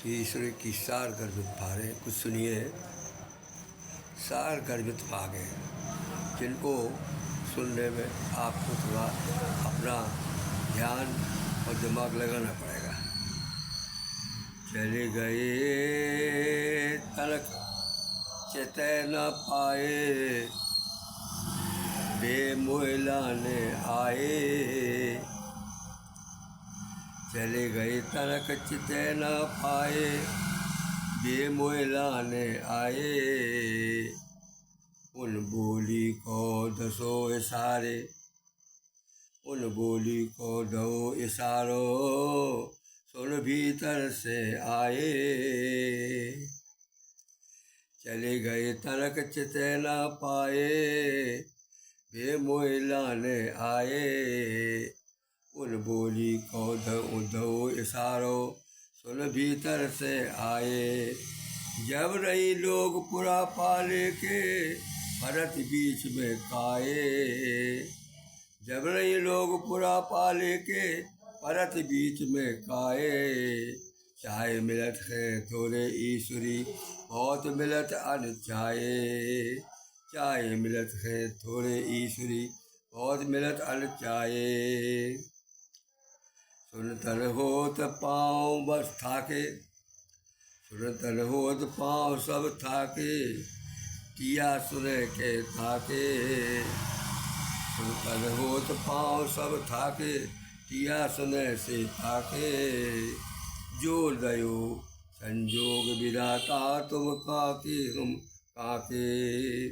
कि ईश्वर की सार गर्भित भारे कुछ सुनिए। सार गर्भित भागे जिनको सुनने में आपको थोड़ा अपना ध्यान और दिमाग लगाना पड़ेगा। चले गए तलक चेतै न पाए, बेमोहलाने आए। चले गए तलक चितै न पाए, बेमोहलाने आए। उन बोली को दसो इशारे, उन बोली को दो इशारो, सुन भीतर से आए। चले गए तलक चितै न पाए, बेमोहलाने आए। उन बोली को दो इशारो, सुन भीतर से आए। जब रही लोग पुरा पाले के, भरत बीच में काए। जब रही लोग पुरा पाले के, भरत बीच में काए। चाहे मिलत है थोड़े ईश्वरी, बहुत मिलत अनचाहे। चाहे मिलत है थोड़े ईश्वरी, बहुत मिलत अनचाहे। सुनतन होत पाँव बस थाके, सुनतन होत पाँव सब थाके, किया सुने के थाके। सुनतन होत पाँव सब थाके, किया सुने से थाके। जोर दयो संजोग विधाता, तुम काके हम काके।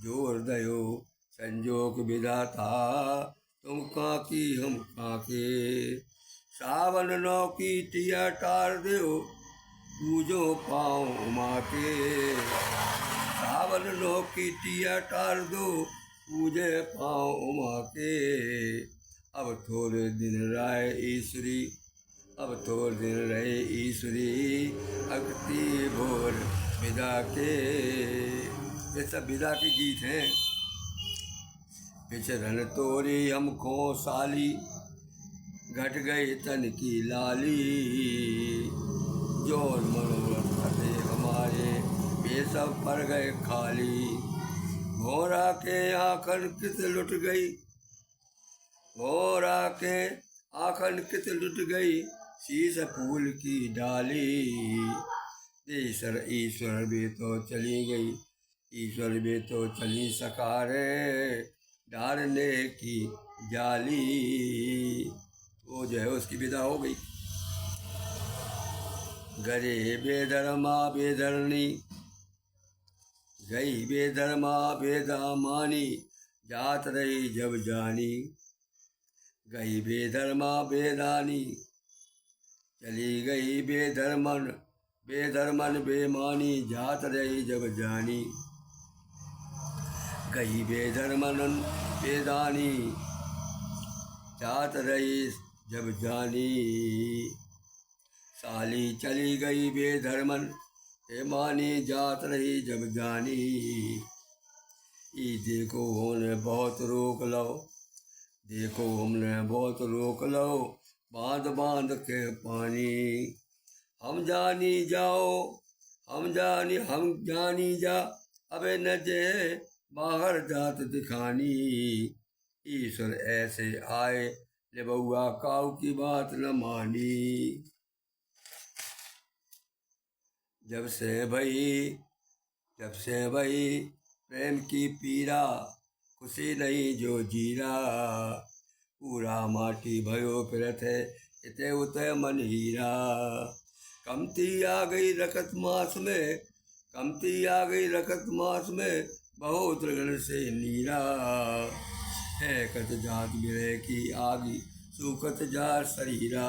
जोर दयो संजोग विधाता, तुम काकी हम काके। सावन नौ की टिया टार दो, पूजो पाँव उमा के। सावन नौ की टिया टार दो, पूजे पाँव उमा के। अब थोड़े दिन रहे ईश्वरी, अब थोड़े दिन रहे ईश्वरी, अगती भोर विदा के। ये सब विदा के गीत हैं। पिछरन तोरी हमको साली, घट गई तन की लाली। जोर मनोरथ थे हमारे, वे सब पर गए खाली। घोड़ा के आंखन कित लुट गई, घोड़ा के आंखन कित लुट गई, शीश फूल की डाली। ईश्वर भी तो चली गई, ईश्वर भी तो चली सकारे, डारने की जाली। वो जो है उसकी विदा हो गई। गरे बेधर्मा बेधरणी, गई बेधर्मा बेदामानी, जात रही जब जानी। गई बेधर्मा बेदानी, चली गई बेधर्मन बेधर्मन बेमानी, जात रही जब जानी। गई बेधर्मन बेदानी, जात रही जब जानी। साली चली गई बेधर्मन बेमानी, जात रही जब जानी। ई देखो हमने बहुत रोक लो, देखो हमने बहुत रोक लो, बांध बांध के पानी। हम जानी जाओ, हम जानी जा, अबे न जे बाहर जात दिखानी। ईश्वर ऐसे आए, ले बउआ काऊ की बात न मानी। जब से भई प्रेम की पीरा, खुशी नहीं जो जीरा। पूरा माटी भयो फिरत है, इते उते मन हीरा। कमती आ गई रकत मास में, कमती आ गई रकत मास में, बहुत लगन से नीरा। है कत जात बिरह की आगी, सूखत जा शरीरा।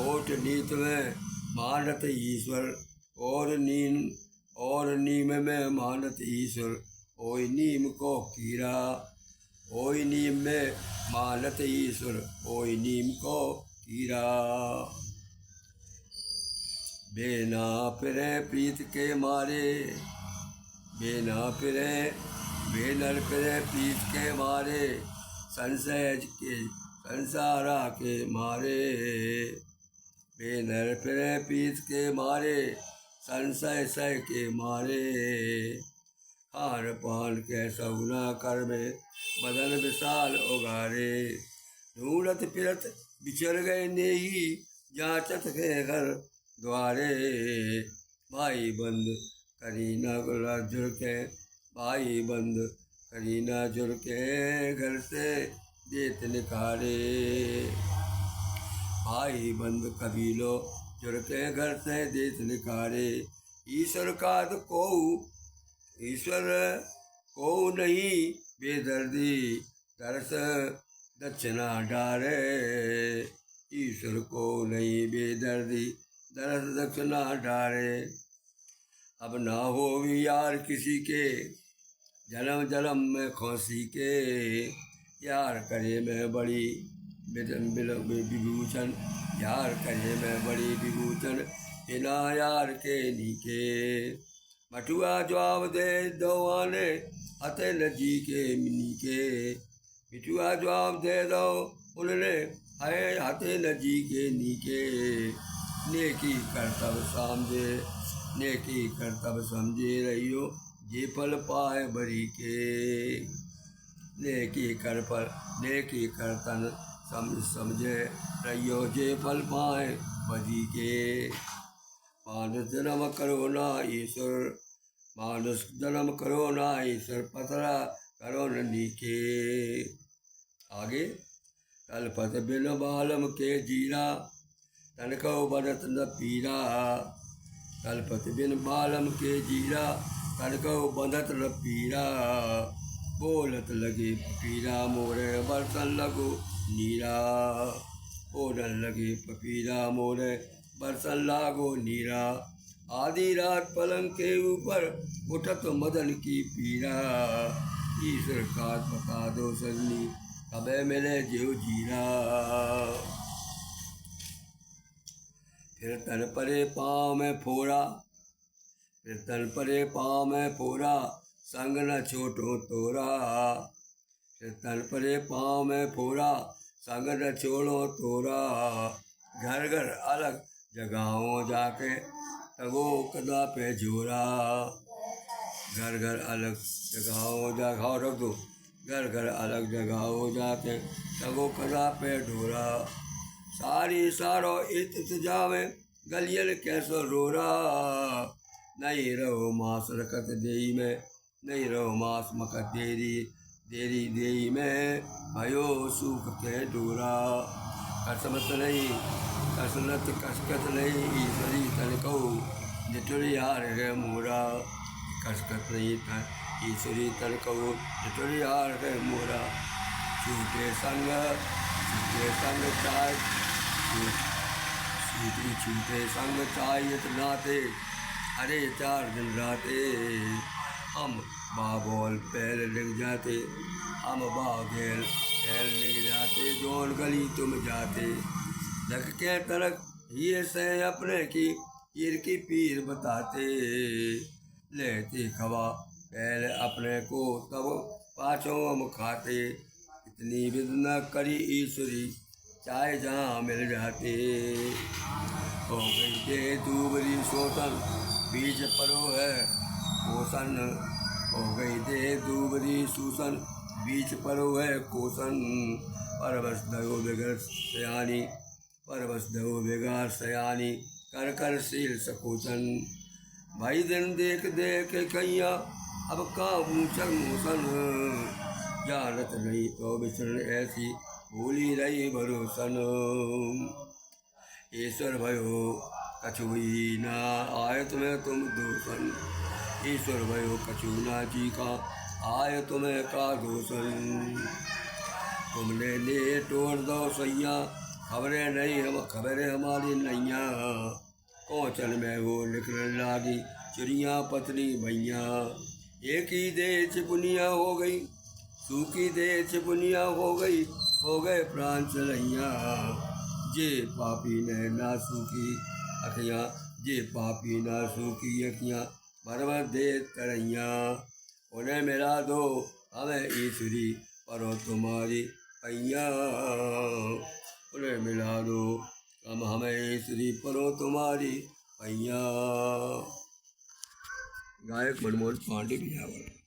ओट नीत में मानत ईश्वर, और नीम में मानत ईश्वर। ओई नीम को कीरा, ओई नीम में मानत ईश्वर, ओई नीम को कीरा। बेना फिरे प्रीत के मारे, बेना फिरे बेनर फिरे प्रीत के मारे, संसारा के मारे। वे नर फिरे पीत के मारे, संशय सह के मारे। खान पान कैसा गुना कर में, बदन विशाल उगारे। ढूंढत फिरत बिछड़ गए नेही, जांचत के घर द्वारे। भाई बंद करीना जुड़ के, भाई बंद करीना जुड़ के, घर से देत निकारे। भाई बंद कबीलो जुड़ के, घर से देत निकारे। ईश्वर का तो ईश्वर को नहीं बेदर्दी, तरस दक्षिणा डारे। ईश्वर को नहीं बेदर्दी, तरस दक्षिणा डारे। अब ना हो भी यार किसी के, जन्म जन्म में खोसी के। यार करे मैं बड़ी विभूषण, यार करे मैं बड़ी विभूषण, बिना यार के नीके। मटुआ जवाब दे दो आने, अते नजी के मिनी के। मिठुआ जवाब दे दो उनने, है हते नजी के नीके। नेकी करतब समझे, नेकी करतब समझे रहियो, जे फल पाए बरी के। नेकी करतन समझे रहियो, जे फल पाए बरी के। मानुष जन्म करो ना ईश्वर, मानुष जन्म करो ना ईश्वर, पतरा करो न नीके। आगे तलपत बिन बालम के जीरा, तनको बनत न पीरा। तलपत बिन बालम के जीरा, तनको बनत न पीरा। बोलत लगे पपीरा मोरे, बरसन लगो नीरा। बोलन लगे पपीरा मोरे, बरसन लागो नीरा। आधी रात पलंग के ऊपर, उठत मदन की पीरा। ईश्वर का बता दो सजनी, कबे मिले जीव जीरा। फिर तन परे पाँव में फोड़ा, फिर तन परे पाँव में फोड़ा, संग न छोटो तोरा। फिर तन परे पाँव में फोड़ा, संग न छोड़ो तोरा। घर घर अलग जगहों जाके, तगो कदा पे जोरा। घर घर अलग जगहों जा रख दो, घर घर अलग जगहों जाके, तगो कदा पे ढोरा। सारी सारो इत जावे, गलियन कैसो रोरा। नहीं रहो मास रखत देई में, नहीं रहो मास मकत देरी देई में। भयो सूख के डोरा। कसमत नहीं कसनत कसकत नहीं, ईश्वरी तन कहू निठुरियार है मोरा। कसकत नहीं था ईश्वरी तन कहू निठुरियार है मोरा। छूटे संग चाय, छूटे संग चाय नाते, अरे 4 दिन राते। हम बाबोल पैर लग जाते, हम बागेल पैर लग जाते, जोन गली तुम जाते। लग के तरक ये से अपने की, ईर की पीर बताते। लेते खवा पहले अपने को, तब पाछों हम खाते। इतनी विद न करी ईश्वरी, चाहे जहाँ मिल जाते। हो गई दे दूबरी सोतन, बीच परो है कोसन। हो गई दे दूबरी सूसन, बीच परो है कोसन। परवश दयो बिगड़ सयानी, परवश दयो बिगाड़ सयानी, कर कर शील सकोचन। भाई दिन देख देख कैया, अब का मूचन मूसन। जानत नहीं तो बिछड़ ऐसी, भूली रही भरोसन। ईश्वर भयो कछु ही ना आए तुम्हें तुम दोसन। ईश्वर भयो कछु ना जी का, आए तुम्हें का दोसन। तुमने ले तोड़ दो सैया, खबरें नहीं हम खबरें हमारी नैया। कौचन में वो निकलने लागी, चिड़िया पतली भैया। एक ही दे चिपुनिया हो गई, सूखी दे चिपुनिया हो गई, हो गए प्राण चलैया। जे पापी ने ना सूखी अखियाँ, जे पापी ना सूखी अखियाँ, भरभर दे तरैया। उन्हें मिला दो हमें ईश्वरी, परो तुम्हारी पैया। उन्हें मिला दो कम हमें श्री परो तुम्हारी पैया। गायक मनमोहन पांडे बिहावर।